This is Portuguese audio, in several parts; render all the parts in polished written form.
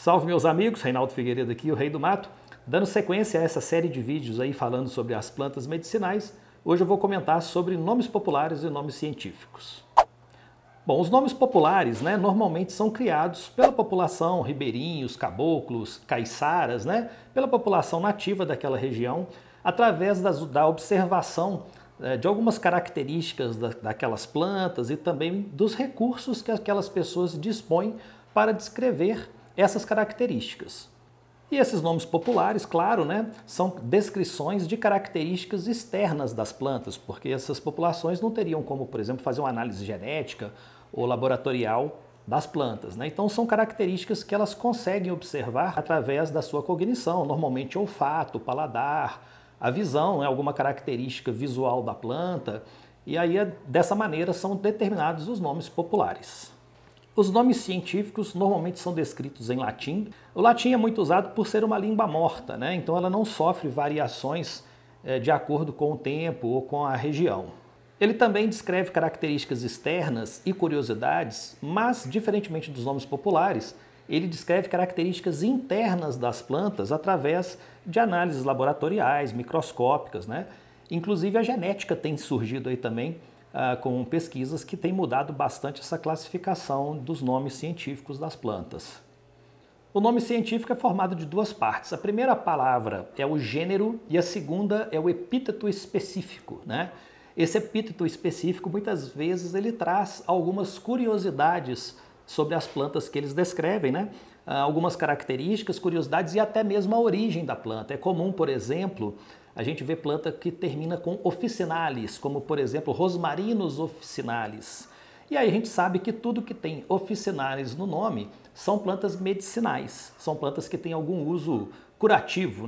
Salve meus amigos, Reinaldo Figueiredo aqui, o Rei do Mato. Dando sequência a essa série de vídeos aí falando sobre as plantas medicinais, hoje eu vou comentar sobre nomes populares e nomes científicos. Bom, os nomes populares, normalmente são criados pela população, ribeirinhos, caboclos, caiçaras, pela população nativa daquela região, através da observação de algumas características daquelas plantas e também dos recursos que aquelas pessoas dispõem para descrever essas características. E esses nomes populares, claro, são descrições de características externas das plantas, porque essas populações não teriam como, por exemplo, fazer uma análise genética ou laboratorial das plantas. Então são características que elas conseguem observar através da sua cognição, normalmente olfato, paladar, a visão, alguma característica visual da planta, e aí dessa maneira são determinados os nomes populares. Os nomes científicos normalmente são descritos em latim. O latim é muito usado por ser uma língua morta, então ela não sofre variações de acordo com o tempo ou com a região. Ele também descreve características externas e curiosidades, mas, diferentemente dos nomes populares, ele descreve características internas das plantas através de análises laboratoriais, microscópicas, Inclusive a genética tem surgido aí também com pesquisas que têm mudado bastante essa classificação dos nomes científicos das plantas. O nome científico é formado de duas partes. A primeira palavra é o gênero e a segunda é o epíteto específico, Esse epíteto específico, muitas vezes, ele traz algumas curiosidades sobre as plantas que eles descrevem, Algumas características, curiosidades e até mesmo a origem da planta. É comum, por exemplo, a gente vê planta que termina com officinalis, como por exemplo Rosmarinus officinalis. E aí a gente sabe que tudo que tem officinalis no nome são plantas medicinais, são plantas que têm algum uso curativo,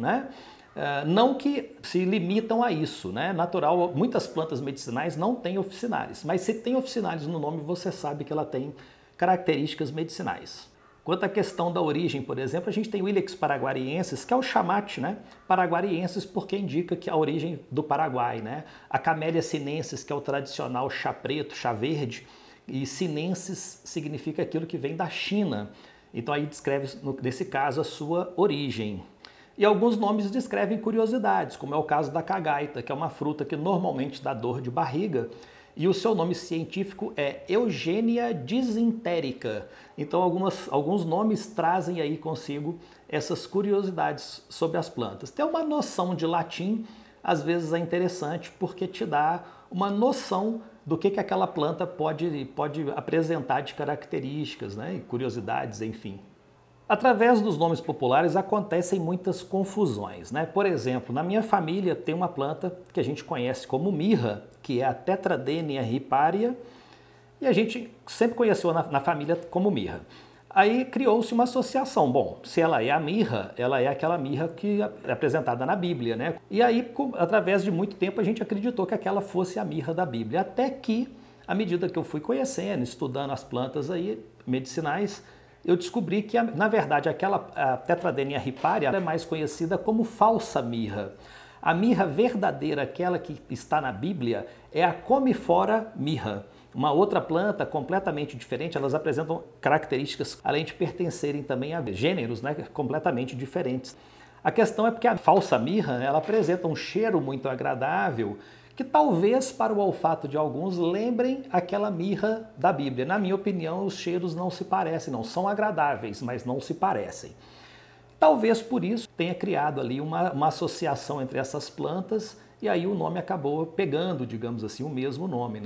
Não que se limitam a isso, Natural, muitas plantas medicinais não têm officinalis, mas se tem officinalis no nome, você sabe que ela tem características medicinais. Quanto à questão da origem, por exemplo, a gente tem o Ilex paraguariensis, que é o chamate, paraguariensis, porque indica que a origem do Paraguai, A Camellia sinensis, que é o tradicional chá preto, chá verde, e sinensis significa aquilo que vem da China. Então aí descreve, nesse caso, a sua origem. E alguns nomes descrevem curiosidades, como é o caso da cagaita, que é uma fruta que normalmente dá dor de barriga, e o seu nome científico é Eugenia disenterica. Então alguns nomes trazem aí consigo essas curiosidades sobre as plantas. Ter uma noção de latim às vezes é interessante porque te dá uma noção do que aquela planta pode apresentar de características, e curiosidades, enfim. Através dos nomes populares acontecem muitas confusões, Por exemplo, na minha família tem uma planta que a gente conhece como mirra, que é a Tetradenia riparia, e a gente sempre conheceu na família como mirra. Aí criou-se uma associação. Bom, se ela é a mirra, ela é aquela mirra que é apresentada na Bíblia, E aí, através de muito tempo, a gente acreditou que aquela fosse a mirra da Bíblia, até que, à medida que eu fui conhecendo, estudando as plantas aí medicinais, eu descobri que, na verdade, a Tetradenia riparia é mais conhecida como falsa mirra. A mirra verdadeira, aquela que está na Bíblia, é a Commiphora mirra. Uma outra planta completamente diferente, elas apresentam características, além de pertencerem também a gêneros completamente diferentes. A questão é porque a falsa mirra, ela apresenta um cheiro muito agradável, que talvez para o olfato de alguns lembrem aquela mirra da Bíblia. Na minha opinião, os cheiros não se parecem, não são agradáveis, mas não se parecem. Talvez por isso tenha criado ali uma associação entre essas plantas e aí o nome acabou pegando, digamos assim, o mesmo nome,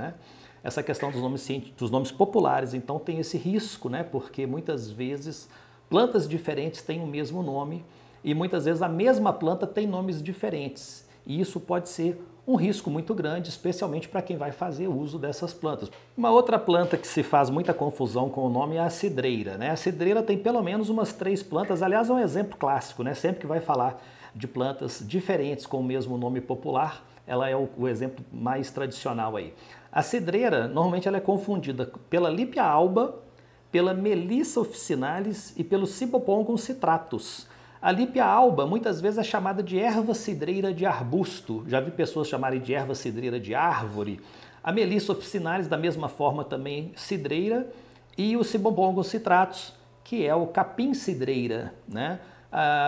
Essa questão dos nomes populares, então, tem esse risco, Porque muitas vezes plantas diferentes têm o mesmo nome e muitas vezes a mesma planta tem nomes diferentes. E isso pode ser um risco muito grande, especialmente para quem vai fazer uso dessas plantas. Uma outra planta que se faz muita confusão com o nome é a cidreira. A cidreira tem pelo menos umas 3 plantas, aliás é um exemplo clássico, Sempre que vai falar de plantas diferentes com o mesmo nome popular, ela é o exemplo mais tradicional aí. A cidreira, normalmente ela é confundida pela Lipia alba, pela Melissa officinalis e pelo Cibopongum citratus. A Lipia alba muitas vezes é chamada de erva cidreira de arbusto. Já vi pessoas chamarem de erva cidreira de árvore. A Melissa officinalis, da mesma forma, também cidreira. E o Cibopongum citratus, que é o capim-cidreira, né?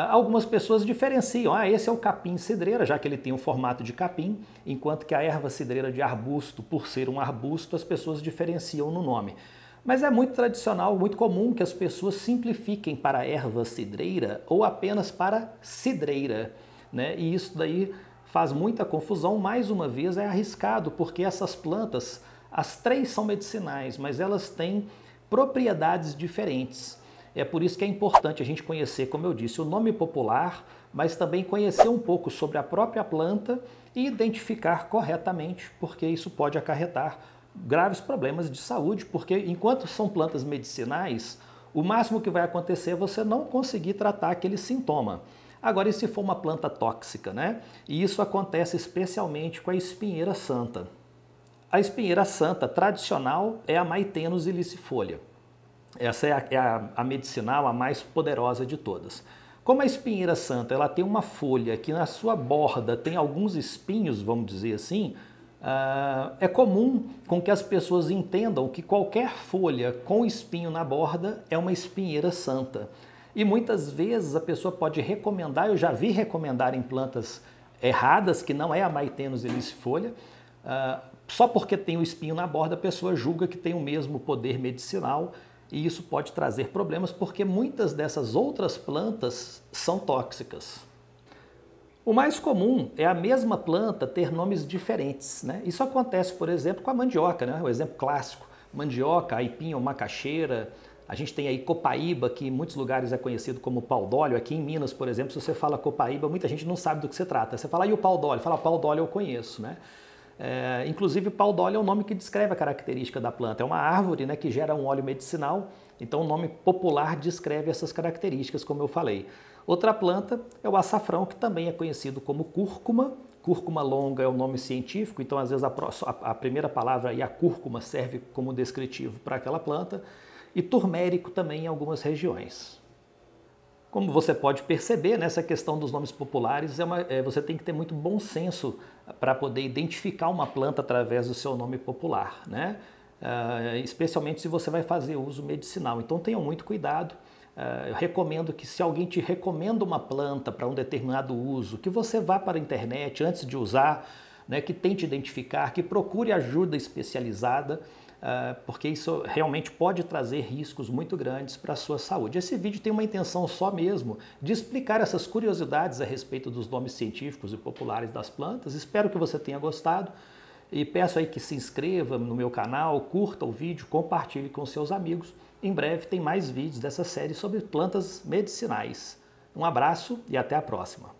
Algumas pessoas diferenciam, esse é o capim-cidreira, já que ele tem o formato de capim, enquanto que a erva cidreira de arbusto, por ser um arbusto, as pessoas diferenciam no nome. Mas é muito tradicional, muito comum que as pessoas simplifiquem para erva cidreira ou apenas para cidreira, né? E isso daí faz muita confusão, mais uma vez é arriscado, porque essas plantas, as três são medicinais, mas elas têm propriedades diferentes. É por isso que é importante a gente conhecer, como eu disse, o nome popular, mas também conhecer um pouco sobre a própria planta e identificar corretamente, porque isso pode acarretar graves problemas de saúde, porque enquanto são plantas medicinais, o máximo que vai acontecer é você não conseguir tratar aquele sintoma. Agora, e se for uma planta tóxica, né? E isso acontece especialmente com a espinheira santa. A espinheira santa tradicional é a Maithenus ilicifolia. Essa é a medicinal, a mais poderosa de todas. Como a espinheira santa ela tem uma folha que na sua borda tem alguns espinhos, vamos dizer assim, é comum com que as pessoas entendam que qualquer folha com espinho na borda é uma espinheira santa. E muitas vezes a pessoa pode recomendar, eu já vi recomendar em plantas erradas, que não é a Maithenus ilicifolia, só porque tem o espinho na borda a pessoa julga que tem o mesmo poder medicinal. E isso pode trazer problemas porque muitas dessas outras plantas são tóxicas. O mais comum é a mesma planta ter nomes diferentes, né? Isso acontece, por exemplo, com a mandioca, né? O exemplo clássico, mandioca, aipim ou macaxeira. A gente tem aí copaíba, que em muitos lugares é conhecido como pau d'óleo. Aqui em Minas, por exemplo, se você fala copaíba, muita gente não sabe do que se trata. Você fala, e o pau d'óleo? Fala, pau d'óleo eu conheço, né? Inclusive, pau d'óleo é um nome que descreve a característica da planta. É uma árvore, né, que gera um óleo medicinal, então o nome popular descreve essas características, como eu falei. Outra planta é o açafrão, que também é conhecido como cúrcuma. Cúrcuma longa é o nome científico, então às vezes a primeira palavra aí, a cúrcuma, serve como descritivo para aquela planta. E turmérico também em algumas regiões. Como você pode perceber, nessa questão dos nomes populares, você tem que ter muito bom senso para poder identificar uma planta através do seu nome popular, né? Especialmente se você vai fazer uso medicinal. Então tenham muito cuidado. Eu recomendo que se alguém te recomenda uma planta para um determinado uso, que você vá para a internet antes de usar, né, que tente identificar, que procure ajuda especializada, porque isso realmente pode trazer riscos muito grandes para a sua saúde. Esse vídeo tem uma intenção só mesmo de explicar essas curiosidades a respeito dos nomes científicos e populares das plantas. Espero que você tenha gostado e peço aí que se inscreva no meu canal, curta o vídeo, compartilhe com seus amigos. Em breve tem mais vídeos dessa série sobre plantas medicinais. Um abraço e até a próxima.